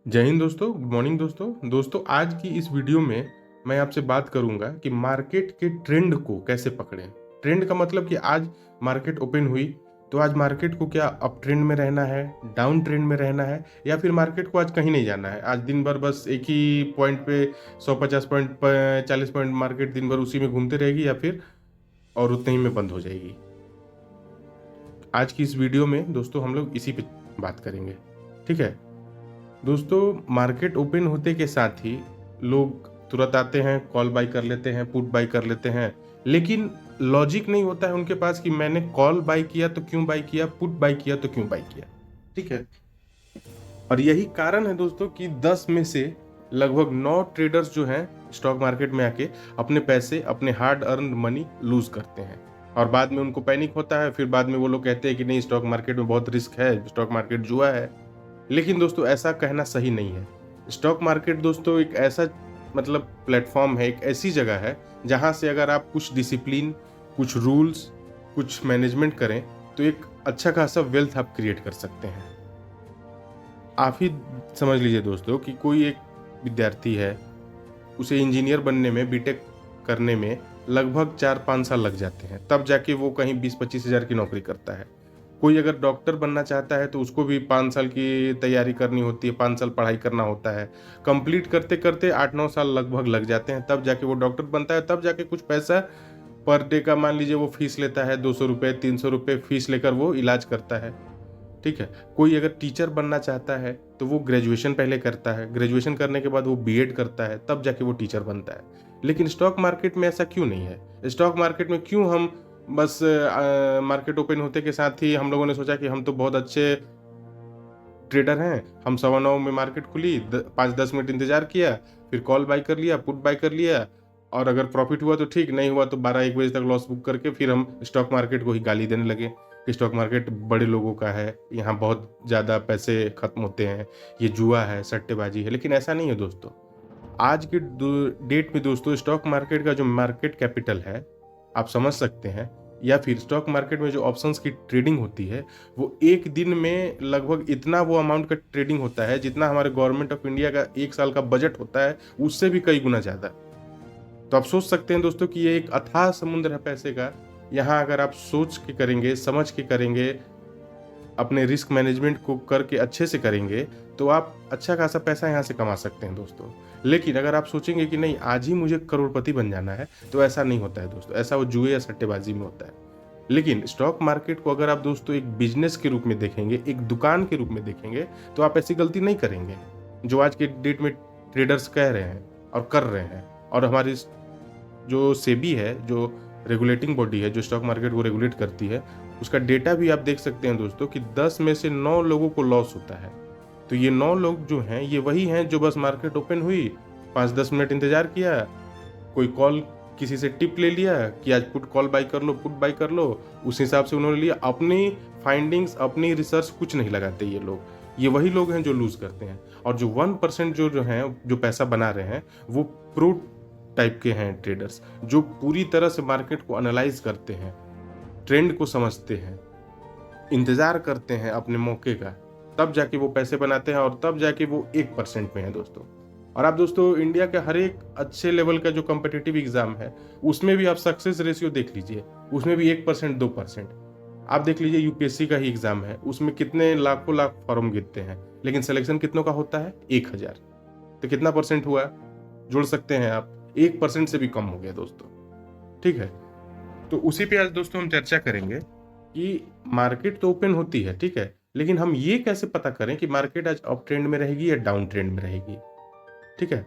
जय हिंद दोस्तों, good morning दोस्तों आज की इस वीडियो में मैं आपसे बात करूंगा कि मार्केट के ट्रेंड को कैसे पकड़ें। ट्रेंड का मतलब कि आज मार्केट ओपन हुई तो आज मार्केट को क्या अप ट्रेंड में रहना है, डाउन ट्रेंड में रहना है, या फिर मार्केट को आज कहीं नहीं जाना है। आज दिन भर बस एक ही पॉइंट पे 150 पॉइंट 40 पॉइंट मार्केट दिन भर उसी में घूमते रहेगी, या फिर और उतने ही में बंद हो जाएगी। आज की इस वीडियो में दोस्तों हम लोग इसी पे बात करेंगे। ठीक है दोस्तों, मार्केट ओपन होते के साथ ही लोग तुरंत आते हैं, कॉल बाई कर लेते हैं, पुट बाई कर लेते हैं, लेकिन लॉजिक नहीं होता है उनके पास कि मैंने कॉल बाई किया तो क्यों बाई किया, पुट बाई किया तो क्यों बाई किया। ठीक है, और यही कारण है दोस्तों कि 10 में से लगभग 9 ट्रेडर्स जो हैं स्टॉक मार्केट में आके अपने पैसे, अपने हार्ड अर्न मनी लूज करते हैं, और बाद में उनको पैनिक होता है। फिर बाद में वो लोग कहते हैं कि नहीं, स्टॉक मार्केट में बहुत रिस्क है, स्टॉक मार्केट जुआ है। लेकिन दोस्तों ऐसा कहना सही नहीं है। स्टॉक मार्केट दोस्तों एक ऐसा प्लेटफॉर्म है, एक ऐसी जगह है जहां से अगर आप कुछ डिसिप्लिन, कुछ रूल्स, कुछ मैनेजमेंट करें तो एक अच्छा खासा वेल्थ आप क्रिएट कर सकते हैं। आप ही समझ लीजिए दोस्तों कि कोई एक विद्यार्थी है, उसे इंजीनियर बनने में, बीटेक करने में लगभग 4-5 साल लग जाते हैं, तब जाके वो कहीं 20-25 हज़ार की नौकरी करता है। कोई अगर डॉक्टर बनना चाहता है तो उसको भी 5 साल की तैयारी करनी होती है, 5 साल पढ़ाई करना होता है। कंप्लीट करते-करते 8-9 साल लगभग लग जाते हैं, तब जाके वो डॉक्टर बनता है, तब जाके कुछ पैसा पर डे का मान लीजिए वो फीस लेता है, ₹200 ₹300 फीस लेकर वो इलाज करता है। ठीक है, कोई अगर टीचर बनना चाहता है तो वो ग्रेजुएशन पहले करता है, ग्रेजुएशन करने के बाद वो बीएड करता है, तब जाके वो टीचर बनता है। लेकिन स्टॉक मार्केट में ऐसा क्यों नहीं है? स्टॉक मार्केट में क्यों हम बस मार्केट ओपन होते के साथ ही हम लोगों ने सोचा कि हम तो बहुत अच्छे ट्रेडर हैं, हम 9:15 में मार्केट खुली, 5-10 मिनट इंतजार किया, फिर कॉल बाय कर लिया, पुट बाय कर लिया, और अगर प्रॉफिट हुआ तो ठीक, नहीं हुआ तो 12-1 बजे तक लॉस बुक करके फिर हम स्टॉक मार्केट को ही गाली देने लगे कि स्टॉक मार्केट बड़े लोगों का है, यहाँ बहुत ज़्यादा पैसे खत्म होते हैं, ये जुआ है, सट्टेबाजी है। लेकिन ऐसा नहीं है दोस्तों। आज के डेट में दोस्तों स्टॉक मार्केट का जो मार्केट कैपिटल है, आप समझ सकते हैं, या फिर स्टॉक मार्केट में जो ऑप्शंस की ट्रेडिंग होती है, वो एक दिन में लगभग इतना वो अमाउंट का ट्रेडिंग होता है जितना हमारे गवर्नमेंट ऑफ इंडिया का 1 साल का बजट होता है, उससे भी कई गुना ज़्यादा। तो आप सोच सकते हैं दोस्तों कि ये एक अथाह समुद्र है पैसे का। यहाँ अगर आप सोच के करेंगे, समझ के करेंगे, अपने रिस्क मैनेजमेंट को करके अच्छे से करेंगे, तो आप अच्छा खासा पैसा यहाँ से कमा सकते हैं दोस्तों। लेकिन अगर आप सोचेंगे कि नहीं, आज ही मुझे करोड़पति बन जाना है, तो ऐसा नहीं होता है दोस्तों। ऐसा वो जुए या सट्टेबाजी में होता है। लेकिन स्टॉक मार्केट को अगर आप दोस्तों एक बिजनेस के रूप में देखेंगे, एक दुकान के रूप में देखेंगे, तो आप ऐसी गलती नहीं करेंगे जो आज के डेट में ट्रेडर्स कह रहे हैं और कर रहे हैं। और हमारी जो सेबी है, जो रेगुलेटिंग बॉडी है, जो स्टॉक मार्केट को रेगुलेट करती है, उसका डेटा भी आप देख सकते हैं दोस्तों कि 10 में से 9 लोगों को लॉस होता है। तो ये 9 लोग जो हैं, ये वही हैं जो बस मार्केट ओपन हुई, 5-10 मिनट इंतजार किया, कोई कॉल किसी से टिप ले लिया कि आज पुट कॉल बाय कर लो, पुट बाय कर लो, उस हिसाब से उन्होंने लिया। अपनी फाइंडिंग्स, अपनी रिसर्च कुछ नहीं लगाते ये लोग। ये वही लोग हैं जो लूज़ करते हैं। और जो 1% जो हैं, जो पैसा बना रहे हैं, वो प्रो टाइप के हैं ट्रेडर्स, जो पूरी तरह से मार्केट को एनालाइज करते हैं, ट्रेंड को समझते हैं, इंतज़ार करते हैं अपने मौके का, तब जाके वो पैसे बनाते हैं, और तब जाके वो 1% में है दोस्तों। और आप दोस्तों इंडिया के हर एक अच्छे लेवल का जो कॉम्पिटिटिव एग्जाम है, उसमें भी आप सक्सेस रेशियो देख लीजिए, उसमें भी 1% 2%। आप देख लीजिए यूपीएससी का ही एग्जाम है, उसमें कितने लाखों लाख फॉर्म गिरते हैं, लेकिन सिलेक्शन कितनों का होता है? 1000। तो कितना परसेंट हुआ? जोड़ सकते हैं आप, 1% से भी कम हो गया दोस्तों। ठीक है, तो उसी पे आज दोस्तों हम चर्चा करेंगे कि मार्केट तो ओपन होती है, ठीक है, लेकिन हम ये कैसे पता करें कि मार्केट आज अप ट्रेंड में रहेगी या डाउन ट्रेंड में रहेगी। ठीक है,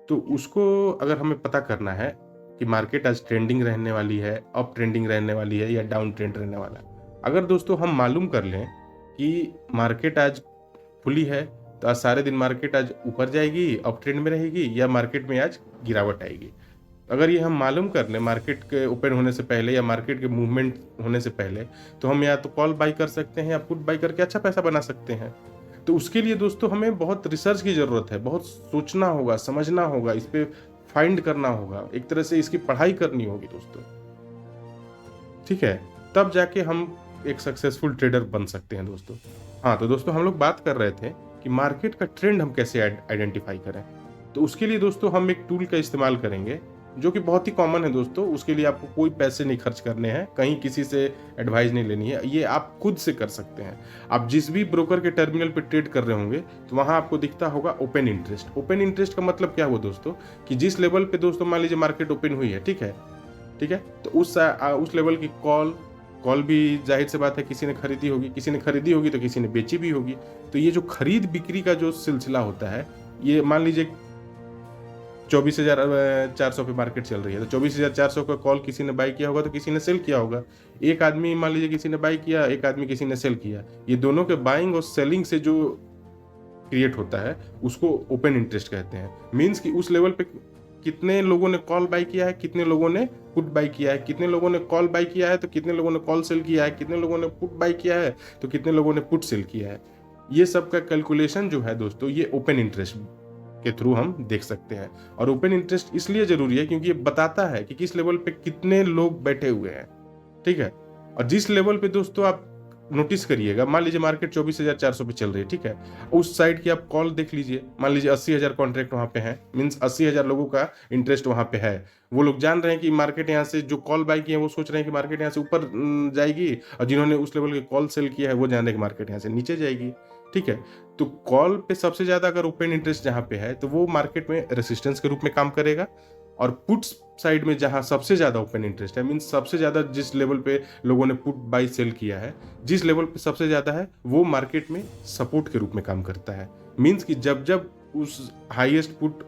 तो उसको अगर हमें पता करना है कि मार्केट आज ट्रेंडिंग रहने वाली है, अप ट्रेंडिंग रहने वाली है, या डाउन ट्रेंड रहने वाला है। अगर दोस्तों हम मालूम कर लें कि मार्केट आज खुली है, तो आज सारे दिन मार्केट आज ऊपर जाएगी, अप ट्रेंड में रहेगी, या मार्केट में आज गिरावट आएगी। अगर ये हम मालूम कर लें मार्केट के ओपन होने से पहले, या मार्केट के मूवमेंट होने से पहले, तो हम या तो कॉल बाई कर सकते हैं या पुट बाई करके अच्छा पैसा बना सकते हैं। तो उसके लिए दोस्तों हमें बहुत रिसर्च की ज़रूरत है, बहुत सोचना होगा, समझना होगा, इस पे फाइंड करना होगा, एक तरह से इसकी पढ़ाई करनी होगी दोस्तों। ठीक है, तब जाके हम एक सक्सेसफुल ट्रेडर बन सकते हैं दोस्तों। हाँ, तो दोस्तों हम लोग बात कर रहे थे कि मार्केट का ट्रेंड हम कैसे आइडेंटिफाई करें। तो उसके लिए दोस्तों हम एक टूल का इस्तेमाल करेंगे जो कि बहुत ही कॉमन है दोस्तों। उसके लिए आपको कोई पैसे नहीं खर्च करने हैं, कहीं किसी से एडवाइस नहीं लेनी है, ये आप खुद से कर सकते हैं। आप जिस भी ब्रोकर के टर्मिनल पे ट्रेड कर रहे होंगे तो वहां आपको दिखता होगा ओपन इंटरेस्ट। ओपन इंटरेस्ट का मतलब क्या हुआ दोस्तों, कि जिस लेवल पे दोस्तों मान लीजिए मार्केट ओपन हुई है, ठीक है, ठीक है, तो उस लेवल की कॉल भी जाहिर सी बात है किसी ने खरीदी होगी, किसी ने खरीदी होगी तो किसी ने बेची भी होगी। तो ये जो खरीद बिक्री का जो सिलसिला होता है, ये मान लीजिए 24,400 पे मार्केट चल रही है, तो 24,400 का कॉल किसी ने बाई किया होगा तो किसी ने सेल किया होगा। एक आदमी मान लीजिए किसी ने बाई किया, एक आदमी किसी ने सेल किया, ये दोनों के बाइंग और सेलिंग से जो क्रिएट होता है उसको ओपन इंटरेस्ट कहते हैं। मीन्स कि उस लेवल पे कितने लोगों ने कॉल बाई किया है, कितने लोगों ने पुट बाई किया है, कितने लोगों ने कॉल बाई किया है तो कितने लोगों ने कॉल सेल किया है, कितने लोगों ने पुट बाई किया है तो कितने लोगों ने पुट सेल किया है। ये सब का कैलकुलेशन जो है दोस्तों, ये ओपन इंटरेस्ट के थ्रू हम देख सकते हैं। और ओपन इंटरेस्ट इसलिए जरूरी है क्योंकि ये बताता है कि किस लेवल पे कितने लोग बैठे हुए हैं, ठीक है। और जिस लेवल पे दोस्तों आप नोटिस करिएगा, मान लीजिए मार्केट 24,400 पे चल रही है, ठीक है, उस साइड की आप कॉल देख लीजिए, मान लीजिए 80,000 कॉन्ट्रैक्ट वहां पे है, मीन्स 80,000 लोगों का इंटरेस्ट वहां पे है। वो लोग जान रहे हैं कि मार्केट यहाँ से, जो कॉल बाई किए हैं वो सोच रहे हैं कि मार्केट यहाँ से ऊपर जाएगी, और जिन्होंने उस लेवल के कॉल सेल किया है वो जान रहे हैं कि मार्केट यहाँ से नीचे जाएगी, ठीक है। तो कॉल पे सबसे ज्यादा अगर ओपन इंटरेस्ट जहां पे है तो वो मार्केट में रेसिस्टेंस के रूप में काम करेगा, और पुट्स साइड में जहां सबसे ज्यादा ओपन इंटरेस्ट है, मींस सबसे ज्यादा जिस लेवल पे लोगों ने पुट बाई सेल किया है, जिस लेवल पे सबसे ज्यादा है, वो मार्केट में सपोर्ट के रूप में काम करता है। मींस कि जब जब उस हाईएस्ट पुट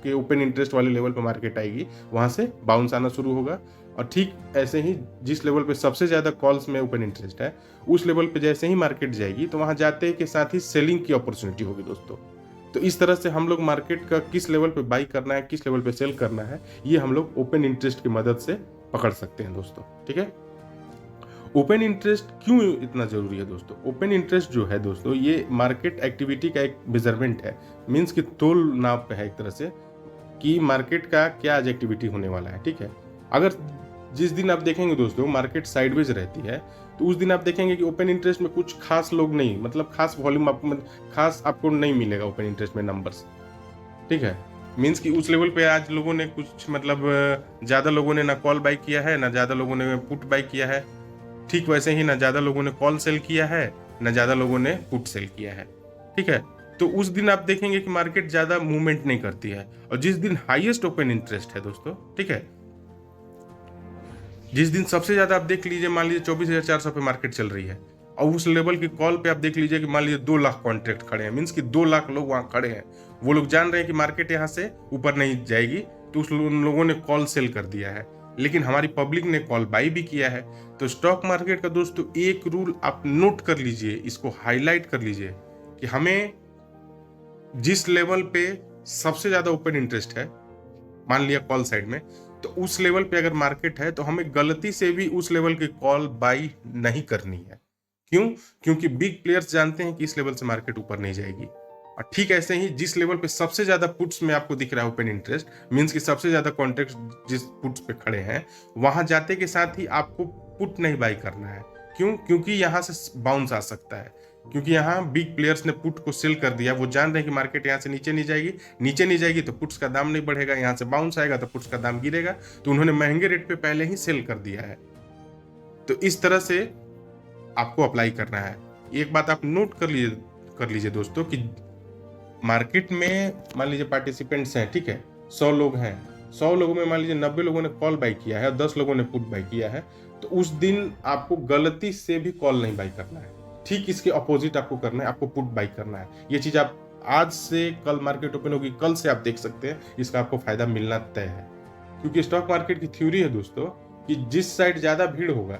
के ओपन इंटरेस्ट वाले लेवल पे मार्केट आएगी, वहां से बाउंस आना शुरू होगा। और ठीक ऐसे ही जिस लेवल पे सबसे ज्यादा कॉल्स में ओपन इंटरेस्ट है, उस लेवल पे जैसे ही मार्केट जाएगी तो वहां जाते के साथ ही सेलिंग की अपॉर्चुनिटी होगी दोस्तों। तो इस तरह से हम लोग मार्केट का किस लेवल पे बाई करना है, किस लेवल पे सेल करना है, ये हम लोग ओपन इंटरेस्ट की मदद से पकड़ सकते हैं दोस्तों, ठीक है। ओपन इंटरेस्ट क्यों इतना जरूरी है दोस्तों? ओपन इंटरेस्ट जो है दोस्तों, ये मार्केट एक्टिविटी का एक मेजरमेंट है, मीन्स कि तोल नाप पे है एक तरह से, कि मार्केट का क्या आज एक्टिविटी होने वाला है, ठीक है। अगर जिस दिन आप देखेंगे दोस्तों मार्केट साइडवेज रहती है, तो उस दिन आप देखेंगे कि ओपन इंटरेस्ट में कुछ खास लोग नहीं, मतलब खास वॉल्यूम आपको नहीं मिलेगा ओपन इंटरेस्ट में नंबर्स, ठीक है। मीन्स कि उस लेवल पे आज लोगों ने कुछ मतलब ज्यादा लोगों ने ना कॉल बाई किया है, ना ज्यादा लोगों ने पुट बाई किया है, ठीक वैसे ही ना ज्यादा लोगों ने कॉल सेल किया है, ना ज्यादा लोगों ने पुट सेल किया है, ठीक है। तो उस दिन आप देखेंगे कि मार्केट ज्यादा मूवमेंट नहीं करती है। और जिस दिन हाईएस्ट ओपन इंटरेस्ट है दोस्तों, ठीक है, जिस दिन सबसे ज्यादा आप देख लीजिए, मान लीजिए 24,400 पे मार्केट चल रही है, और उस लेवल की कॉल पे आप देख लीजिए कि मान लीजिए 2 लाख कॉन्ट्रैक्ट खड़े हैं, मीन्स कि 2 लाख लोग वहां खड़े हैं। वो लोग जान रहे हैं कि मार्केट यहाँ से ऊपर नहीं जाएगी, तो उन लोगों ने कॉल सेल कर दिया है, लेकिन हमारी पब्लिक ने कॉल बाई भी किया है। तो स्टॉक मार्केट का दोस्तों एक रूल आप नोट कर लीजिए, इसको हाईलाइट कर लीजिए, कि हमें जिस लेवल पे सबसे ज्यादा ओपन इंटरेस्ट है, मान लिया कॉल साइड में, तो उस लेवल पे अगर मार्केट है तो हमें गलती से भी उस लेवल की कॉल बाई नहीं करनी है। क्यों? क्योंकि बिग प्लेयर्स जानते हैं कि इस लेवल से मार्केट ऊपर नहीं जाएगी। और ठीक ऐसे ही जिस लेवल पे सबसे ज्यादा पुट्स में आपको दिख रहा है ओपन इंटरेस्ट, मींस कि सबसे ज्यादा कॉन्ट्रैक्ट जिस पुट्स पे खड़े हैं, वहां जाते के साथ ही आपको पुट नहीं बाई करना है। क्यों? क्योंकि यहां से बाउंस आ सकता है, क्योंकि यहाँ बिग प्लेयर्स ने पुट को सेल कर दिया। वो जान रहे हैं कि मार्केट यहाँ से नीचे नहीं जाएगी तो पुट्स का दाम नहीं बढ़ेगा, यहाँ से बाउंस आएगा तो पुट्स का दाम गिरेगा, तो उन्होंने महंगे रेट पे पहले ही सेल कर दिया है। तो इस तरह से आपको अप्लाई करना है। एक बात आप नोट कर लीजिए दोस्तों, कि मार्केट में मान लीजिए पार्टिसिपेंट्स हैं, ठीक है, 100 लोग हैं, 100 लोगों में मान लीजिए 90 लोगों ने कॉल बाई किया है और 10 लोगों ने पुट बाई किया है, तो उस दिन आपको गलती से भी कॉल नहीं बाई करना है। ठीक इसके अपोजिट आपको करना है, आपको पुट बाई करना है। ये चीज आप आज से, कल मार्केट ओपन होगी, कल से आप देख सकते हैं, इसका आपको फायदा मिलना तय है। क्योंकि स्टॉक मार्केट की थ्योरी है दोस्तों, कि जिस साइड ज्यादा भीड़ होगा,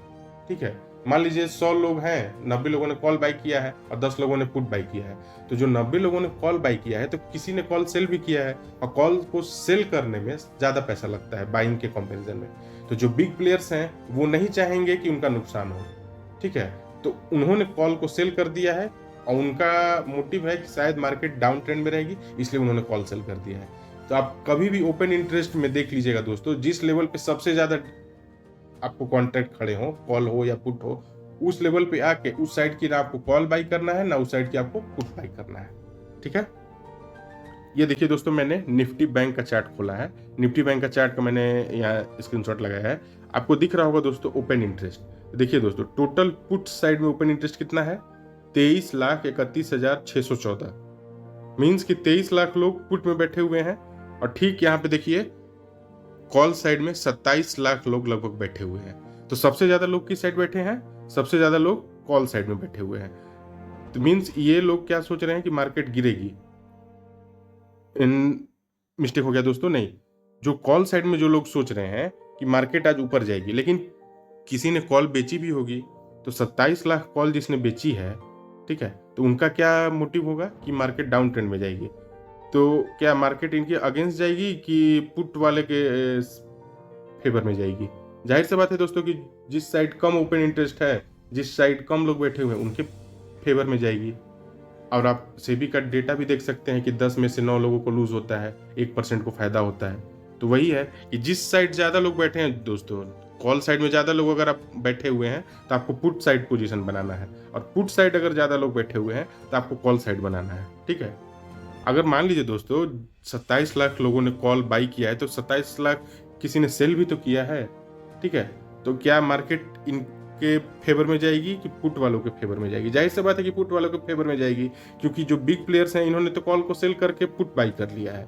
ठीक है, मान लीजिए 100 लोग हैं, 90 लोगों ने कॉल बाई किया है और 10 लोगों ने पुट बाई किया है, तो जो 90 लोगों ने कॉल बाई किया है, तो किसी ने कॉल सेल भी किया है, और कॉल को सेल करने में ज्यादा पैसा लगता है बाइंग के कंपैरिजन में। तो जो बिग प्लेयर्स हैं वो नहीं चाहेंगे कि उनका नुकसान हो, ठीक है, तो उन्होंने कॉल को सेल कर दिया है, और उनका मोटिव है कि शायद मार्केट डाउन ट्रेंड में रहेगी, इसलिए उन्होंने कॉल सेल कर दिया है। तो आप कभी भी ओपन इंटरेस्ट में देख लीजिएगा दोस्तों, जिस लेवल पे सबसे ज्यादा आपको कॉन्ट्रैक्ट खड़े हो, कॉल हो या पुट हो, उस लेवल पे आके उस साइड की ना आपको कॉल बाई करना है, ना उस साइड की आपको पुट बाई करना है। ठीक है। ये देखिए दोस्तों, मैंने निफ्टी बैंक का चार्ट खोला है। निफ्टी बैंक का चार्ट का मैंने यहाँ स्क्रीनशॉट लगाया है। आपको दिख रहा होगा दोस्तों ओपन इंटरेस्ट। देखिए दोस्तों, टोटल पुट साइड में ओपन इंटरेस्ट कितना है? 23,31,614। मीन्स कि 23 लाख लोग पुट में बैठे हुए हैं। और ठीक यहाँ पे देखिए कॉल साइड में 27 लाख लोग लगभग बैठे हुए हैं। तो सबसे ज्यादा लोग किस साइड बैठे हैं? सबसे ज्यादा लोग कॉल साइड में बैठे हुए हैं। तो मीन्स ये लोग क्या सोच रहे हैं कि मार्केट गिरेगी। इन मिस्टेक हो गया दोस्तों, नहीं। जो कॉल साइड में जो लोग सोच रहे हैं कि मार्केट आज ऊपर जाएगी, लेकिन किसी ने कॉल बेची भी होगी। तो 27 लाख कॉल जिसने बेची है, ठीक है, तो उनका क्या मोटिव होगा कि मार्केट डाउन ट्रेंड में जाएगी। तो क्या मार्केट इनके अगेंस्ट जाएगी कि पुट वाले के फेवर में जाएगी? जाहिर सी बात है दोस्तों कि जिस साइड कम ओपन इंटरेस्ट है, जिस साइड कम लोग बैठे हुए हैं, उनके फेवर में जाएगी। और आप सेबी का डेटा भी देख सकते हैं कि 10 में से 9 लोगों को लूज होता है, 1% को फायदा होता है। तो वही है कि जिस साइड ज्यादा लोग बैठे हैं दोस्तों, कॉल साइड में ज्यादा लोग अगर आप बैठे हुए हैं तो आपको पुट साइड पोजीशन बनाना है, और पुट साइड अगर ज्यादा लोग बैठे हुए हैं तो आपको कॉल साइड बनाना है, ठीक है। अगर मान लीजिए दोस्तों 27 लाख लोगों ने कॉल बाई किया है, तो 27 लाख किसी ने सेल भी तो किया है, ठीक है। तो क्या मार्केट इनके फेवर में जाएगी कि पुट वालों के फेवर में जाएगी? जाहिर सी बात है कि पुट वालों के फेवर में जाएगी, क्योंकि जो बिग प्लेयर्स हैं इन्होंने तो कॉल को सेल करके पुट बाई कर लिया है,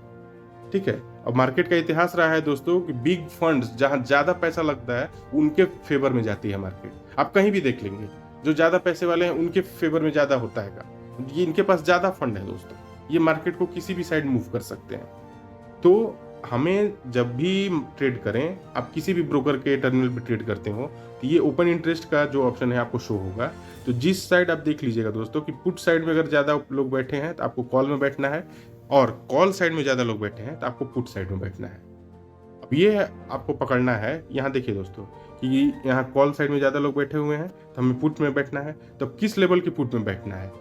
ठीक है। और मार्केट का इतिहास रहा है दोस्तों कि बिग फंड्स जहां ज्यादा पैसा लगता है उनके फेवर में जाती है मार्केट। आप कहीं भी देख लेंगे, जो ज्यादा पैसे वाले हैं उनके फेवर में ज्यादा होता है। ये इनके पास ज्यादा फंड है दोस्तों, ये मार्केट को किसी भी साइड मूव कर सकते हैं। तो हमें जब भी ट्रेड करें, आप किसी भी ब्रोकर के टर्मिनल पे ट्रेड करते हो, तो ये ओपन इंटरेस्ट का जो ऑप्शन है आपको शो होगा। तो जिस साइड आप देख लीजिएगा दोस्तों कि पुट साइड में अगर ज्यादा लोग बैठे हैं तो आपको कॉल में बैठना है, और कॉल साइड में ज्यादा लोग बैठे हैं तो आपको पुट साइड में बैठना है। अब ये आपको पकड़ना है। यहाँ देखिए दोस्तों कि यहाँ कॉल साइड में ज्यादा लोग बैठे हुए हैं तो हमें पुट में बैठना है। तो किस लेवल की पुट में बैठना है?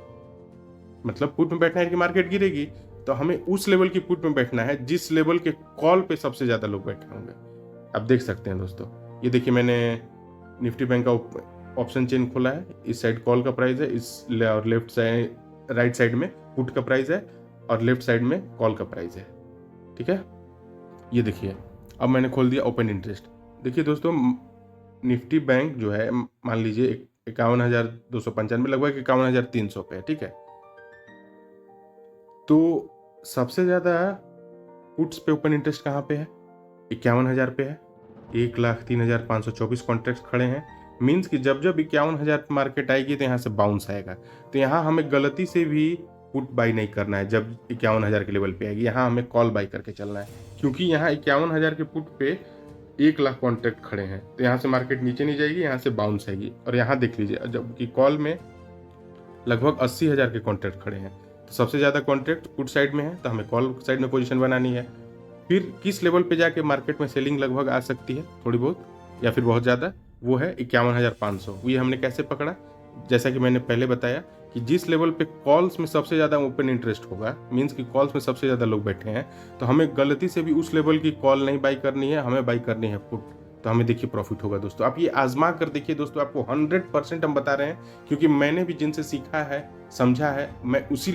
मतलब पुट में बैठना है कि मार्केट गिरेगी, तो हमें उस लेवल की पुट में बैठना है जिस लेवल के कॉल पे सबसे ज्यादा लोग बैठे होंगे। आप देख सकते हैं दोस्तों, ये देखिए मैंने निफ्टी बैंक का ऑप्शन चेन खोला है। इस साइड कॉल का प्राइस है, और लेफ्ट साइड राइट साइड में पुट का प्राइस है, और लेफ्ट साइड में कॉल का प्राइस है, ठीक है। ये देखिए अब मैंने खोल दिया ओपन इंटरेस्ट। देखिए दोस्तों, निफ्टी बैंक जो है मान लीजिए 51,295 लगभग 51,300 पे है, ठीक है। तो सबसे ज्यादा पुट्स पे ओपन इंटरेस्ट कहाँ पे है? 51,000 पे है। 1,03,524 कॉन्ट्रैक्ट खड़े हैं। मीन्स कि जब जब 51,000 पे मार्केट आएगी तो यहाँ से बाउंस आएगा। तो यहाँ हमें गलती से भी पुट बाई नहीं करना है। जब 51,000 के लेवल पे आएगी यहाँ हमें कॉल बाई करके चलना है, क्योंकि यहाँ 51,000 के पुट पे 1 लाख कॉन्ट्रैक्ट खड़े हैं। तो यहाँ से मार्केट नीचे नहीं जाएगी, यहाँ से बाउंस आएगी। और यहाँ देख लीजिए जबकि कॉल में लगभग 80,000 के कॉन्ट्रैक्ट खड़े हैं, तो सबसे ज्यादा कॉन्ट्रैक्ट पुट साइड में है, तो हमें कॉल साइड में पोजीशन बनानी है। फिर किस लेवल पे जाके मार्केट में सेलिंग लगभग आ सकती है, थोड़ी बहुत या फिर बहुत ज्यादा, वो है 51,500। ये हमने कैसे पकड़ा? जैसा कि मैंने पहले बताया कि जिस लेवल पे कॉल्स में सबसे ज्यादा ओपन इंटरेस्ट होगा, मीन्स कि कॉल्स में सबसे ज्यादा लोग बैठे हैं, तो हमें गलती से भी उस लेवल की कॉल नहीं बाई करनी है, हमें बाई करनी है पुट। तो हमें देखिए प्रॉफिट होगा दोस्तों। आप ये आजमा कर देखिए दोस्तों, आपको 100% हम बता रहे हैं, क्योंकि मैंने भी जिनसे सीखा है, समझा है, मैं उसी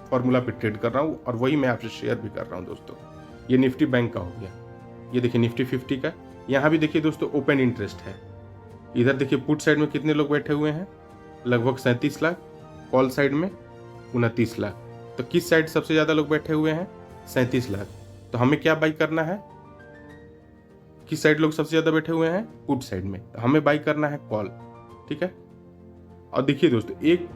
फॉर्मूला पे ट्रेड कर रहा हूँ, और वही मैं आपसे शेयर भी कर रहा हूँ दोस्तों। ये निफ्टी बैंक का हो गया। ये देखिए निफ्टी 50 का, यहाँ भी देखिए दोस्तों ओपन इंटरेस्ट है। इधर देखिए पुट साइड में कितने लोग बैठे हुए हैं? लगभग 37 लाख। कॉल साइड में 29 लाख। तो किस साइड सबसे ज्यादा लोग बैठे हुए हैं? 37 लाख। तो हमें क्या बाई करना है? किस साइड लोग सबसे ज्यादा बैठे हुए हैं? पुट साइड में। तो हमें बाई करना है कॉल, ठीक है। और देखिए दोस्तों, एक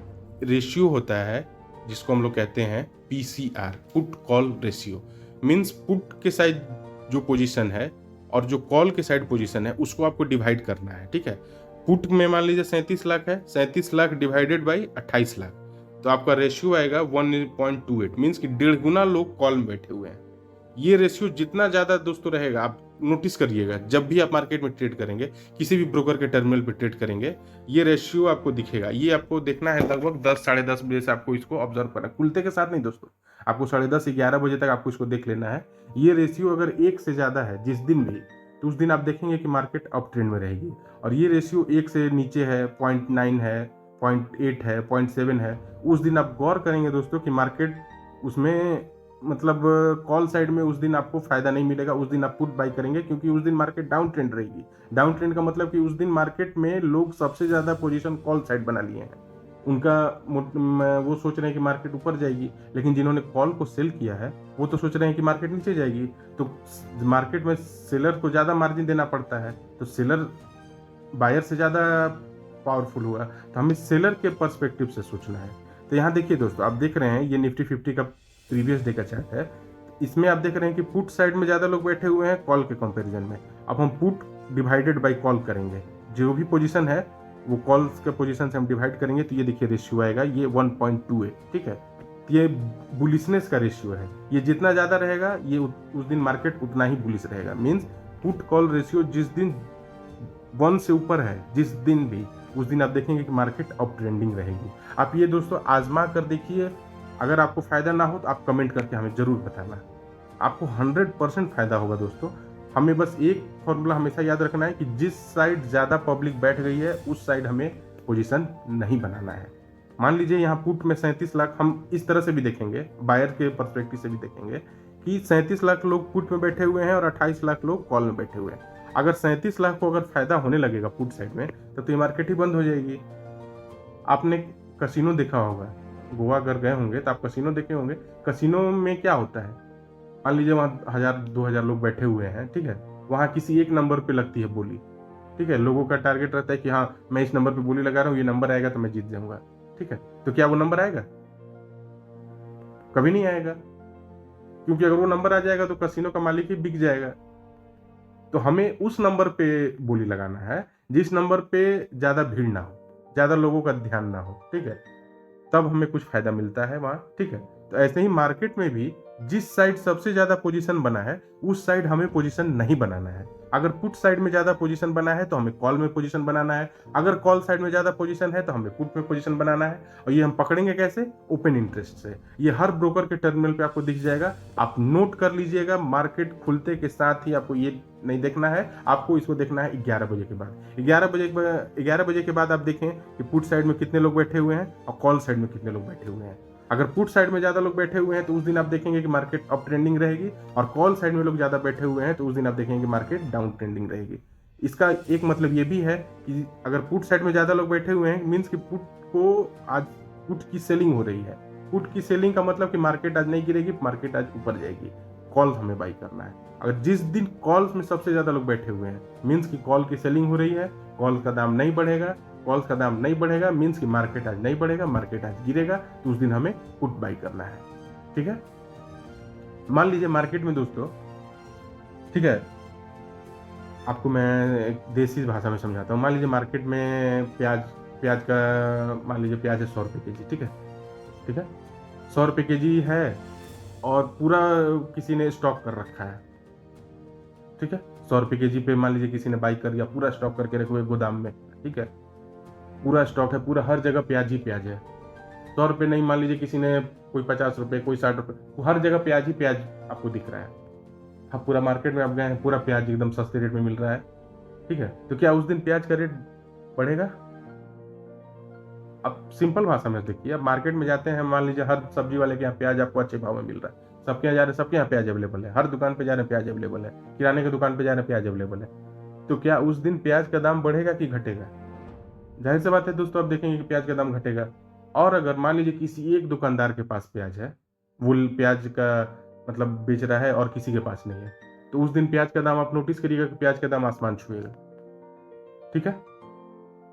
रेशियो होता है जिसको हम लोग कहते हैं PCR, put call ratio. Means put के साइड जो पोजीशन है और जो कॉल के साइड पोजीशन है उसको आपको डिवाइड करना है, ठीक है। पुट में मान लीजिए 37 लाख है, 37 लाख डिवाइडेड बाई 28 लाख, तो आपका रेशियो आएगा 1.28। मीन्स कि 1.5 गुना लोग कॉल में बैठे हुए हैं। ये रेशियो जितना ज्यादा दोस्तों रहेगा, आप नोटिस करिएगा जब भी आप मार्केट में ट्रेड करेंगे, किसी भी ब्रोकर के टर्मिनल पे ट्रेड करेंगे, ये रेशियो आपको दिखेगा। ये आपको देखना है लगभग 10 साढ़े 10 बजे से आपको इसको ऑब्जर्व करना है, खुलते के साथ नहीं दोस्तों, आपको 10:30 11 बजे तक आपको इसको देख लेना है। ये रेशियो अगर 1 से ज्यादा है जिस दिन भी, तो उस दिन आप देखेंगे कि मार्केट अप ट्रेंड में रहेगी। और ये रेशियो 1 से नीचे है, 0.9 है, 0.8 है, 0.7 है, उस दिन आप गौर करेंगे दोस्तों कि मार्केट उसमें मतलब कॉल साइड में उस दिन आपको फायदा नहीं मिलेगा, उस दिन आप पुट बाई करेंगे क्योंकि उस दिन मार्केट डाउन ट्रेंड रहेगी। डाउन ट्रेंड का मतलब कि उस दिन मार्केट में लोग सबसे ज़्यादा पोजीशन कॉल साइड बना लिए हैं। उनका वो सोच रहे हैं कि मार्केट ऊपर जाएगी, लेकिन जिन्होंने कॉल को सेल किया है वो तो सोच रहे हैं कि मार्केट नीचे जाएगी। तो मार्केट में सेलर को ज़्यादा मार्जिन देना पड़ता है, तो सेलर बायर से ज़्यादा पावरफुल हुआ। तो हमें सेलर के पर्सपेक्टिव से सोचना है। तो यहाँ देखिए दोस्तों, आप देख रहे हैं ये निफ्टी 50 का प्रीवियस डे का चार्ट है। इसमें आप देख रहे हैं कि पुट साइड में ज़्यादा लोग बैठे हुए हैं कॉल के कंपैरिजन में। अब हम पुट डिवाइडेड बाय कॉल करेंगे, जो भी पोजीशन है वो कॉल्स के पोजीशन से हम डिवाइड करेंगे, तो ये देखिए रेशियो आएगा, ये 1.2 है। ठीक है, ये बुलिशनेस का रेशियो है। ये जितना ज़्यादा रहेगा ये उस दिन मार्केट उतना ही बुलिश रहेगा। मीन्स पुट कॉल रेशियो जिस दिन 1 से ऊपर है, जिस दिन भी, उस दिन आप देखेंगे कि मार्केट अप ट्रेंडिंग रहेगी। आप ये दोस्तों आजमा कर देखिए। अगर आपको फायदा ना हो तो आप कमेंट करके हमें जरूर बताना। आपको 100% फायदा होगा दोस्तों। हमें बस एक फॉर्मूला हमेशा याद रखना है कि जिस साइड ज़्यादा पब्लिक बैठ गई है उस साइड हमें पोजीशन नहीं बनाना है। मान लीजिए यहाँ पुट में 37 लाख, हम इस तरह से भी देखेंगे, बायर के पर्सपेक्टिव से भी देखेंगे कि 37 लाख लोग पुट में बैठे हुए हैं और 28 लाख लोग कॉल में बैठे हुए हैं। अगर 37 लाख को अगर फायदा होने लगेगा पुट साइड में, तो ये मार्केट ही बंद हो जाएगी। आपने कसिनो देखा होगा, गोवा अगर गए होंगे तो आप कसिनो देखे होंगे। कसिनो में क्या होता है, मान लीजिए वहाँ 1000-2000 लोग बैठे हुए हैं, ठीक है, वहाँ किसी एक नंबर पे लगती है बोली। ठीक है, लोगों का टारगेट रहता है कि हाँ मैं इस नंबर पे बोली लगा रहा हूँ, ये नंबर आएगा तो मैं जीत जाऊंगा। ठीक है, तो क्या वो नंबर आएगा? कभी नहीं आएगा, क्योंकि अगर वो नंबर आ जाएगा तो कसिनो का मालिक ही बिक जाएगा। तो हमें उस नंबर पे बोली लगाना है जिस नंबर पे ज्यादा भीड़ ना हो, ज्यादा लोगों का ध्यान ना हो। ठीक है, तब हमें कुछ फायदा मिलता है वहां। ठीक है, तो ऐसे ही मार्केट में भी जिस साइड सबसे ज्यादा पोजीशन बना है उस साइड हमें पोजीशन नहीं बनाना है। अगर पुट साइड में ज्यादा पोजीशन बना है तो हमें कॉल में पोजीशन बनाना है। अगर कॉल साइड में ज्यादा पोजीशन है तो हमें पुट में पोजीशन बनाना है। और ये हम पकड़ेंगे कैसे? ओपन इंटरेस्ट से। ये हर ब्रोकर के टर्मिनल पे आपको दिख जाएगा, आप नोट कर लीजिएगा। मार्केट खुलते के साथ ही आपको ये नहीं देखना है, आपको इसको देखना है 11 बजे के बाद। 11 बजे के बाद आप देखें कि पुट साइड में कितने लोग बैठे हुए हैं और कॉल साइड में कितने लोग बैठे हुए हैं। अगर पुट साइड में ज्यादा लोग बैठे हुए हैं तो उस दिन आप देखेंगे कि मार्केट अप ट्रेंडिंग रहेगी, और कॉल साइड में लोग ज्यादा बैठे हुए हैं तो उस दिन आप देखेंगे कि मार्केट डाउन ट्रेंडिंग रहेगी। इसका एक मतलब ये भी है कि अगर पुट साइड में ज्यादा लोग बैठे हुए हैं, मीन्स कि पुट को आज पुट की सेलिंग हो रही है। पुट की सेलिंग का मतलब कि मार्केट आज नहीं गिरेगी, मार्केट आज ऊपर जाएगी। कॉल हमें बाई करना है। अगर जिस दिन कॉल्स में सबसे ज्यादा लोग बैठे हुए हैं, मीन्स कि कॉल की सेलिंग हो रही है, कॉल का दाम नहीं बढ़ेगा, कॉल्स का दाम नहीं बढ़ेगा, मीन्स कि मार्केट आज नहीं बढ़ेगा, मार्केट आज गिरेगा, तो उस दिन हमें पुट बाई करना है। ठीक है, मान लीजिए मार्केट में दोस्तों, ठीक है, आपको मैं एक देसी भाषा में समझाता हूँ। मान लीजिए मार्केट में प्याज का मान लीजिए प्याज है 100 रुपये के जी। ठीक है, ठीक है, 100 रुपये के जी है और पूरा किसी ने स्टॉक कर रखा है। ठीक है, 100 रुपये के जी पे मान लीजिए किसी ने बाई कर दिया, पूरा स्टॉक करके रखे हुए गोदाम में। ठीक है, पूरा स्टॉक है, पूरा हर जगह प्याज ही प्याज है। 100 रुपये नहीं, मान लीजिए किसी ने कोई 50 रुपये, कोई 60 रुपये, हर जगह प्याज ही प्याज आपको दिख रहा है। हाँ, पूरा मार्केट में आप गए हैं, पूरा प्याज एकदम सस्ते रेट में मिल रहा है। ठीक है, तो क्या उस दिन प्याज का रेट बढ़ेगा? अब सिंपल भाषा में देखिए, अब मार्केट में जाते हैं, मान लीजिए हर सब्जी वाले के यहाँ प्याज आपको अच्छे भाव में मिल रहा है, सबके यहाँ जा रहे हैं, सबके यहाँ प्याज अवेलेबल है, हर दुकान पे जा रहे हैं प्याज अवेलेबल है, किराने की दुकान पे जा रहे हैं प्याज अवेलेबल है। तो क्या उस दिन प्याज का दाम बढ़ेगा कि घटेगा? जाहिर सी बात है दोस्तों, आप देखेंगे कि प्याज का दाम घटेगा। और अगर मान लीजिए किसी एक दुकानदार के पास प्याज है, वो प्याज का मतलब बेच रहा है और किसी के पास नहीं है, तो उस दिन प्याज का दाम आप नोटिस करिएगा कि प्याज का दाम आसमान छुएगा। ठीक है,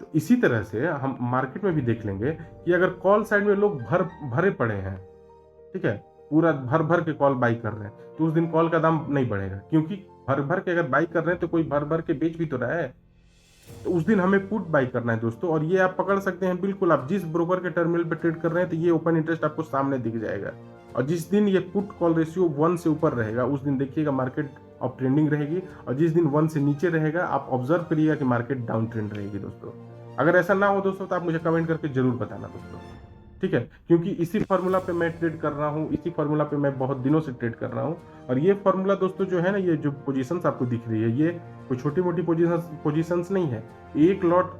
तो इसी तरह से हम मार्केट में भी देख लेंगे कि अगर कॉल साइड में लोग भरे पड़े हैं, ठीक है, पूरा भर के कॉल बाई कर रहे हैं, तो उस दिन कॉल का दाम नहीं बढ़ेगा, क्योंकि भर के अगर बाई कर रहे हैं तो कोई भर के बेच भी तो रहा है। तो उस दिन हमें पुट बाई करना है दोस्तों। और ये आप पकड़ सकते हैं बिल्कुल, आप जिस ब्रोकर के टर्मिनल पे ट्रेड कर रहे हैं तो ये ओपन इंटरेस्ट आपको सामने दिख जाएगा। और जिस दिन ये पुट कॉल रेशियो 1 से ऊपर रहेगा उस दिन देखिएगा मार्केट अप ट्रेंडिंग रहेगी, और जिस दिन 1 से नीचे रहेगा आप ऑब्जर्व करिएगा कि मार्केट डाउन ट्रेंड रहेगी दोस्तों। अगर ऐसा ना हो दोस्तों तो आप मुझे कमेंट करके जरूर बताना दोस्तों। ठीक है, क्योंकि इसी फार्मूला पे मैं ट्रेड कर रहा हूँ, इसी फार्मूला पे मैं बहुत दिनों से ट्रेड कर रहा हूँ। और ये फार्मूला दोस्तों जो है ना, ये जो पोजीशंस आपको दिख रही है, ये कोई छोटी मोटी पोजीशंस नहीं है। एक लॉट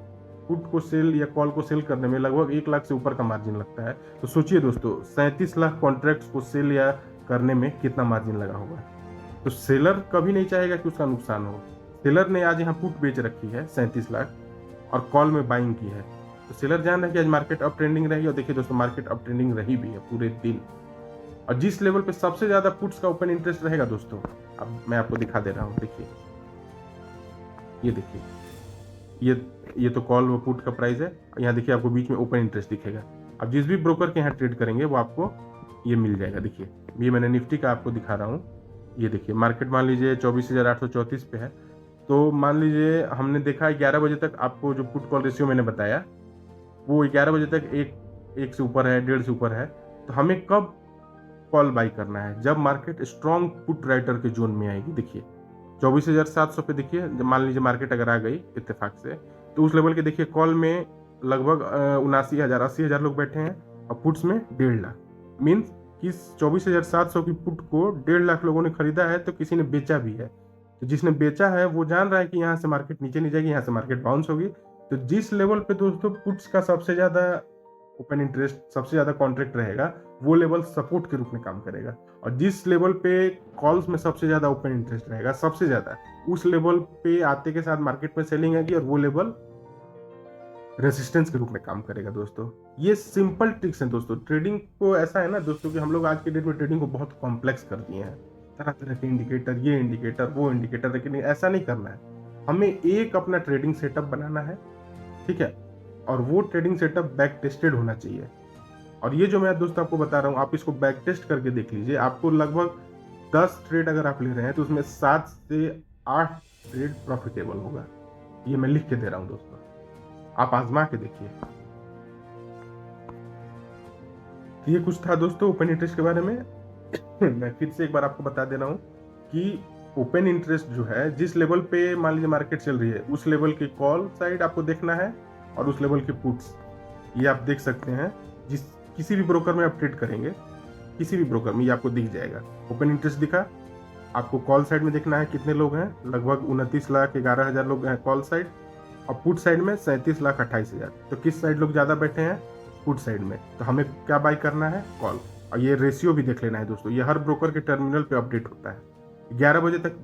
पुट को सेल या कॉल को सेल करने में लगभग 1 लाख से ऊपर का मार्जिन लगता है। तो सोचिए दोस्तों, 37 लाख कॉन्ट्रैक्ट्स को सेल या करने में कितना मार्जिन लगा होगा। तो सेलर कभी नहीं चाहेगा कि उसका नुकसान हो। सेलर ने आज यहाँ पुट बेच रखी है 37 लाख और कॉल में बाइंग की है, तो सेलर जान रहा है कि आज मार्केट अप ट्रेंडिंग रहेगी। और देखिए दोस्तों, मार्केट अप ट्रेंडिंग रही भी है पूरे दिन। और जिस लेवल पे सबसे ज्यादा पुट्स का ओपन इंटरेस्ट रहेगा दोस्तों, अब मैं आपको दिखा दे रहा हूँ। देखिए, ये देखिए, ये तो कॉल व पुट का प्राइस है। यहाँ देखिए आपको बीच में ओपन इंटरेस्ट दिखेगा। अब जिस भी ब्रोकर के यहाँ ट्रेड करेंगे वो आपको ये मिल जाएगा। देखिए, ये मैंने निफ्टी का आपको दिखा रहा हूँ। ये देखिए, मार्केट मान लीजिए 24,834 पे है। तो मान लीजिए हमने देखा 11 बजे तक, आपको जो पुट कॉल रेशियो मैंने बताया वो 11 बजे तक एक से ऊपर है, 1.5 से ऊपर है। तो हमें कब कॉल बाई करना है? जब मार्केट स्ट्रॉन्ग पुट राइटर के जोन में आएगी। देखिए 24,700 पे देखिए, मान लीजिए मार्केट अगर आ गई इत्तेफाक से, तो उस लेवल के देखिए कॉल में लगभग 79,000 80,000 लोग बैठे हैं और पुट्स में 1.5 लाख। मीन्स कि 24,700 की पुट को 1.5 लाख लोगों ने खरीदा है, तो किसी ने बेचा भी है। तो जिसने बेचा है वो जान रहा है कि यहाँ से मार्केट नीचे नहीं जाएगी, यहाँ से मार्केट बाउंस होगी। तो जिस लेवल पे दोस्तों पुट्स का सबसे ज्यादा ओपन इंटरेस्ट, सबसे ज्यादा कॉन्ट्रैक्ट रहेगा, वो लेवल सपोर्ट के रूप में काम करेगा। और जिस लेवल पे कॉल्स में सबसे ज्यादा ओपन इंटरेस्ट रहेगा, सबसे ज्यादा, उस लेवल पे आते के साथ मार्केट में सेलिंग आएगी और वो लेवल रेसिस्टेंस के रूप में काम करेगा। दोस्तों ये सिंपल ट्रिक्स हैं दोस्तों। ट्रेडिंग को ऐसा है ना दोस्तों कि हम लोग आज के डेट में ट्रेडिंग को बहुत कॉम्प्लेक्स कर दिए हैं। तरह तरह के इंडिकेटर, ये इंडिकेटर, वो इंडिकेटर, लेकिन ऐसा नहीं करना है। हमें एक अपना ट्रेडिंग सेटअप बनाना है, ठीक है, और वो ट्रेडिंग सेटअप बैक टेस्टेड होना चाहिए। और ये जो मैं दोस्तों आपको बता रहा हूँ, आप इसको बैक टेस्ट करके देख लीजिए। आपको लगभग 10 ट्रेड अगर आप ले रहे हैं तो उसमें 7 से 8 ट्रेड प्रॉफिटेबल होगा। ये मैं लिख के दे रहा हूँ दोस्तों, आप आजमा के देखिए। ये कुछ था दोस्तों ओपन इंटरेस्ट के बारे में। मैं फिर से एक बार आपको बता दे रहा हूँ कि ओपन इंटरेस्ट जो है, जिस लेवल पे मान लीजिए मार्केट चल रही है, उस लेवल की कॉल साइड आपको देखना है और उस लेवल के पुट्स, ये आप देख सकते हैं। किसी भी ब्रोकर में आप ट्रेड करेंगे, किसी भी ब्रोकर में ये आपको दिख जाएगा। ओपन इंटरेस्ट दिखा, आपको कॉल साइड में देखना है कितने लोग हैं। लगभग 29,11,000 लोग हैं कॉल साइड, और पुट साइड में 37,28,000। तो किस साइड लोग ज्यादा बैठे हैं? पुट साइड में। तो हमें क्या बाई करना है? कॉल। और ये रेशियो भी देख लेना है दोस्तों, ये हर ब्रोकर के टर्मिनल पे अपडेट होता है। 11 बजे तक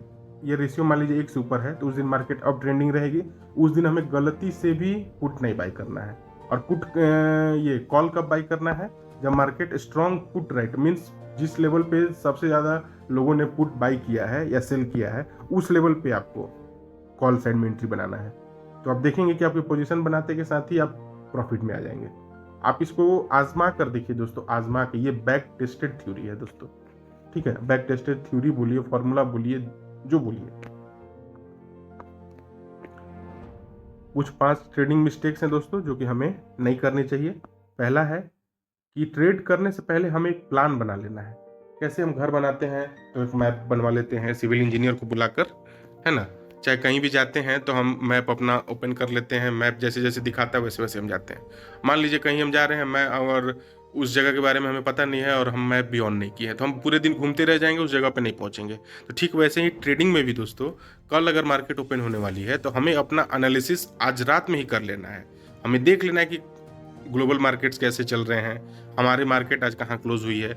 ये रेशियो मान लीजिए 1 से ऊपर है, तो उस दिन मार्केट अप ट्रेंडिंग रहेगी। उस दिन हमें गलती से भी पुट नहीं बाई करना है। और पुट ये कॉल कब बाई करना है? जब market strong put right, means जिस लेवल पे सबसे ज्यादा लोगों ने पुट बाई किया है या सेल किया है, उस लेवल पे आपको कॉल साइड में एंट्री बनाना है। तो आप देखेंगे कि आपकी पोजीशन बनाते के साथ ही आप प्रॉफिट में आ जाएंगे। आप इसको आजमा कर देखिए दोस्तों, आजमा के। ये बैक टेस्टेड थ्योरी है दोस्तों, ठीक है। बैक टेस्टेड थ्योरी बोलिए, फॉर्मूला बोलिए, जो बोलिए। कुछ 5 ट्रेडिंग मिस्टेक्स हैं दोस्तों जो कि हमें नहीं करनी चाहिए। पहला है कि ट्रेड करने से पहले हमें एक प्लान बना लेना है। कैसे हम घर बनाते हैं तो एक मैप बनवा लेते हैं सिविल इंजीनियर को बुलाकर, है ना। चाहे कहीं भी जाते हैं तो हम मैप अपना ओपन कर लेते हैं, मैप जैसे जैसे दिखाता है वैसे वैसे हम जाते हैं। मान लीजिए कहीं हम जा रहे हैं, मैं और उस जगह के बारे में हमें पता नहीं है और हम मैप भी ऑन नहीं किए हैं, तो हम पूरे दिन घूमते रह जाएंगे, उस जगह पे नहीं पहुंचेंगे। तो ठीक वैसे ही ट्रेडिंग में भी दोस्तों, कल अगर मार्केट ओपन होने वाली है तो हमें अपना एनालिसिस आज रात में ही कर लेना है। हमें देख लेना है कि ग्लोबल मार्केट्स कैसे चल रहे हैं, हमारी मार्केट आज कहाँ क्लोज हुई है,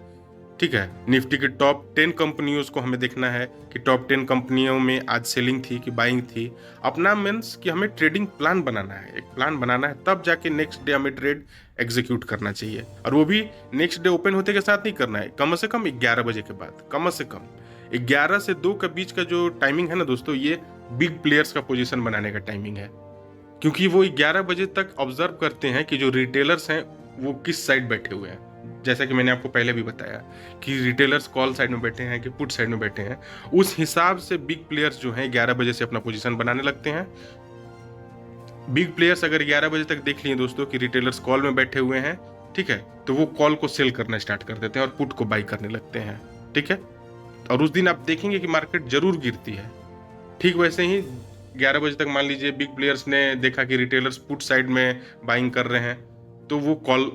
ठीक है। निफ्टी के टॉप 10 कंपनियों को हमें देखना है कि टॉप 10 कंपनियों में आज सेलिंग थी कि बाइंग थी। अपना मीन्स कि हमें ट्रेडिंग प्लान बनाना है, एक प्लान बनाना है, तब जाके नेक्स्ट डे हमें ट्रेड एग्जीक्यूट करना चाहिए। और वो भी नेक्स्ट डे ओपन होते के साथ नहीं करना है, कम से कम 11 बजे के बाद, कम से कम 11 से 2 के बीच का जो टाइमिंग है ना दोस्तों, ये बिग प्लेयर्स का पोजीशन बनाने का टाइमिंग है। क्योंकि वो 11 बजे तक ऑब्जर्व करते हैं कि जो रिटेलर्स हैं वो किस साइड बैठे हुए हैं। जैसा कि मैंने आपको पहले भी बताया कि रिटेलर्स कॉल साइड में बैठे हैं कि पुट साइड में बैठे हैं, उस हिसाब से बिग प्लेयर्स जो हैं 11 बजे से अपना पोजीशन बनाने लगते हैं। बिग प्लेयर्स अगर 11 बजे तक देख लिए दोस्तों कि रिटेलर्स कॉल में बैठे हुए हैं, ठीक है, तो वो कॉल को सेल करना स्टार्ट कर देते हैं और पुट को बाई करने लगते हैं, ठीक है। और उस दिन आप देखेंगे कि मार्केट जरूर गिरती है। ठीक वैसे ही 11 बजे तक मान लीजिए बिग प्लेयर्स ने देखा कि रिटेलर्स पुट साइड में बाइंग कर रहे हैं, तो वो कॉल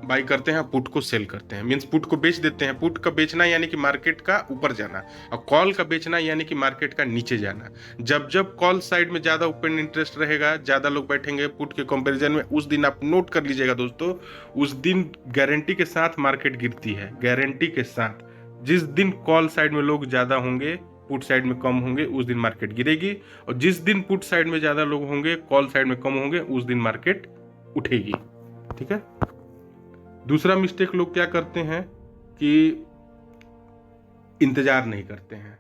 बाई करते हैं, पुट को सेल करते हैं, मीन्स पुट को बेच देते हैं। पुट का बेचना यानी कि मार्केट का ऊपर जाना, और कॉल का बेचना यानी कि मार्केट का नीचे जाना। जब जब कॉल साइड में ज़्यादा ओपन इंटरेस्ट रहेगा, ज़्यादा लोग बैठेंगे पुट के कंपैरिजन में, उस दिन आप नोट कर लीजिएगा दोस्तों, उस दिन गारंटी के साथ मार्केट गिरती है, गारंटी के साथ। जिस दिन कॉल साइड में लोग ज़्यादा होंगे, पुट साइड में कम होंगे, उस दिन मार्केट गिरेगी, और जिस दिन पुट साइड में ज़्यादा लोग होंगे, कॉल साइड में कम होंगे, उस दिन मार्केट उठेगी। ठीक है। दूसरा मिस्टेक लोग क्या करते हैं कि इंतजार नहीं करते हैं।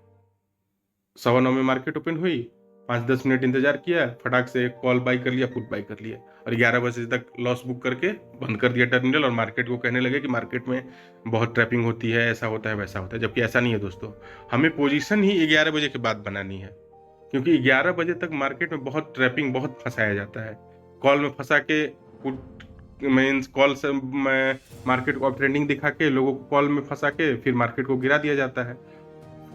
9:15 में मार्केट ओपन हुई, 5-10 मिनट इंतजार किया, फटाक से कॉल बाई कर लिया, पुट बाई कर लिया, और 11 बजे तक लॉस बुक करके बंद कर दिया टर्मिनल, और मार्केट को कहने लगे कि मार्केट में बहुत ट्रैपिंग होती है, ऐसा होता है, वैसा होता है। जबकि ऐसा नहीं है दोस्तों, हमें पोजीशन ही 11 बजे के बाद बनानी है, क्योंकि 11 बजे तक मार्केट में बहुत ट्रैपिंग, बहुत फंसाया जाता है। कॉल में फंसा के पुट मीन्स कॉल से मार्केट को ट्रेंडिंग दिखा के लोगों को कॉल में फंसा के फिर मार्केट को गिरा दिया जाता है,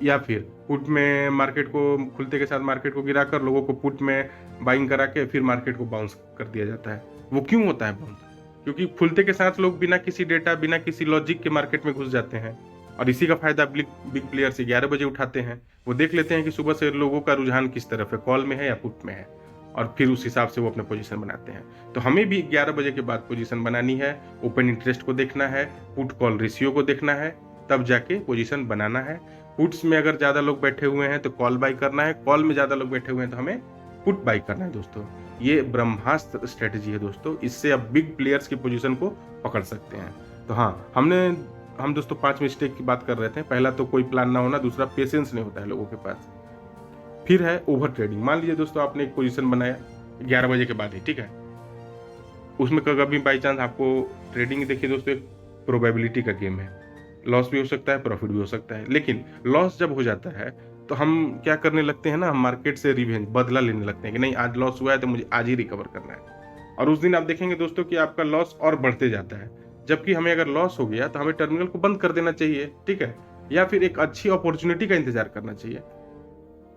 या फिर पुट में मार्केट को खुलते के साथ मार्केट को गिरा कर लोगों को पुट में बाइंग करा के फिर मार्केट को बाउंस कर दिया जाता है। वो क्यों होता है बाउंस? क्योंकि खुलते के साथ लोग बिना किसी डेटा, बिना किसी लॉजिक के मार्केट में घुस जाते हैं, और इसी का फायदा बिग प्लेयर से 11 बजे उठाते हैं। वो देख लेते हैं कि सुबह से लोगों का रुझान किस तरफ है, कॉल में है या पुट में है, और फिर उस हिसाब से वो अपने पोजीशन बनाते हैं। तो हमें भी 11 बजे के बाद पोजीशन बनानी है, ओपन इंटरेस्ट को देखना है, पुट कॉल रेशियो को देखना है, तब जाके पोजीशन बनाना है। पुट्स में अगर ज़्यादा लोग बैठे हुए हैं तो कॉल बाई करना है, कॉल में ज़्यादा लोग बैठे हुए हैं तो हमें पुट बाई करना है दोस्तों। ये ब्रह्मास्त्र स्ट्रेटेजी है दोस्तों, इससे आप बिग प्लेयर्स की पोजीशन को पकड़ सकते हैं। तो हाँ, हम दोस्तों 5 मिस्टेक की बात कर रहे थे। पहला तो कोई प्लान ना होना, दूसरा पेशेंस नहीं होता है लोगों के पास, फिर है ओवर ट्रेडिंग। मान लीजिए दोस्तों आपने एक पोजीशन बनाया 11 बजे के बाद ही, ठीक है, उसमें कभी बाई चांस आपको ट्रेडिंग, देखिए दोस्तों एक प्रोबेबिलिटी का गेम है, लॉस भी हो सकता है, प्रॉफिट भी हो सकता है। लेकिन लॉस जब हो जाता है तो हम क्या करने लगते हैं ना, हम मार्केट से रिवेंज, बदला लेने लगते हैं कि नहीं, आज लॉस हुआ है तो मुझे आज ही रिकवर करना है, और उस दिन आप देखेंगे दोस्तों कि आपका लॉस और बढ़ते जाता है। जबकि हमें अगर लॉस हो गया तो हमें टर्मिनल को बंद कर देना चाहिए, ठीक है, या फिर एक अच्छी अपॉर्चुनिटी का इंतजार करना चाहिए।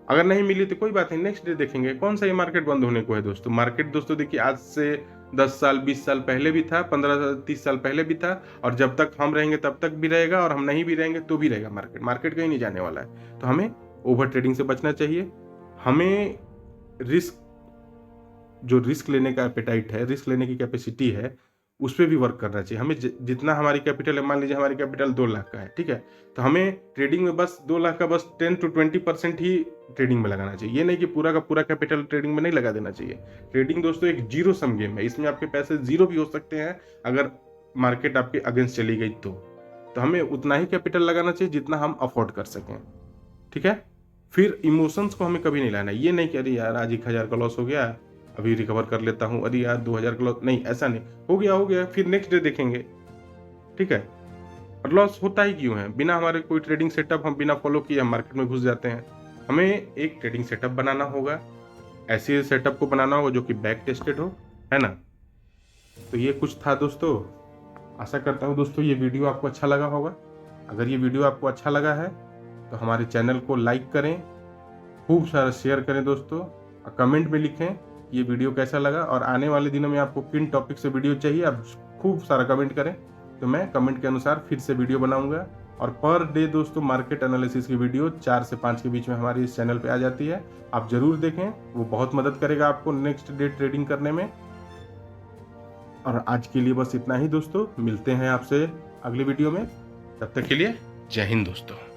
अगर नहीं मिली तो कोई बात नहीं, नेक्स्ट डे देखेंगे। कौन सा ये मार्केट बंद होने को है दोस्तों? मार्केट दोस्तों देखिए आज से 10 साल 20 साल पहले भी था, 15-30 साल पहले भी था, और जब तक हम रहेंगे तब तक भी रहेगा, और हम नहीं भी रहेंगे तो भी रहेगा। मार्केट कहीं नहीं जाने वाला है। तो हमें ओवर ट्रेडिंग से बचना चाहिए। हमें रिस्क लेने का एपेटाइट है, रिस्क लेने की कैपेसिटी है, उस पर भी वर्क करना चाहिए। हमें जितना हमारी कैपिटल है, मान लीजिए हमारी कैपिटल 2 लाख का है, ठीक है, तो हमें ट्रेडिंग में बस 2 लाख का बस 10-20% ही ट्रेडिंग में लगाना चाहिए। ये नहीं कि पूरा का पूरा कैपिटल ट्रेडिंग में नहीं लगा देना चाहिए। ट्रेडिंग दोस्तों एक जीरो सम गेम है, इसमें आपके पैसे जीरो भी हो सकते हैं अगर मार्केट आपके अगेंस्ट चली गई तो हमें उतना ही कैपिटल लगाना चाहिए जितना हम अफोर्ड कर सकें, ठीक है। फिर इमोशंस को हमें कभी नहीं लाना। ये नहीं कि अरे यार आज 1000 का लॉस हो गया, अभी रिकवर कर लेता हूँ, अरे यार 2000 का लॉस, नहीं, ऐसा नहीं, हो गया, फिर नेक्स्ट डे देखेंगे, ठीक है। और लॉस होता ही क्यों है? बिना हमारे कोई ट्रेडिंग सेटअप, हम बिना फॉलो किए हम मार्केट में घुस जाते हैं। हमें एक ट्रेडिंग सेटअप बनाना होगा, ऐसे सेटअप को बनाना होगा जो कि बैक टेस्टेड हो, है ना। तो ये कुछ था दोस्तों। आशा करता हूँ दोस्तों ये वीडियो आपको अच्छा लगा होगा। अगर ये वीडियो आपको अच्छा लगा है तो हमारे चैनल को लाइक करें, खूब सारा शेयर करें दोस्तों, और कमेंट में लिखें ये वीडियो कैसा लगा, और आने वाले दिनों में आपको किन टॉपिक से वीडियो चाहिए आप खूब सारा कमेंट करें, तो मैं कमेंट के अनुसार फिर से वीडियो बनाऊंगा। और पर डे दोस्तों मार्केट एनालिसिस की वीडियो 4 से 5 के बीच में हमारे इस चैनल पे आ जाती है, आप जरूर देखें, वो बहुत मदद करेगा आपको नेक्स्ट डे ट्रेडिंग करने में। और आज के लिए बस इतना ही दोस्तों, मिलते हैं आपसे अगले वीडियो में, तब तक के लिए जय हिंद दोस्तों।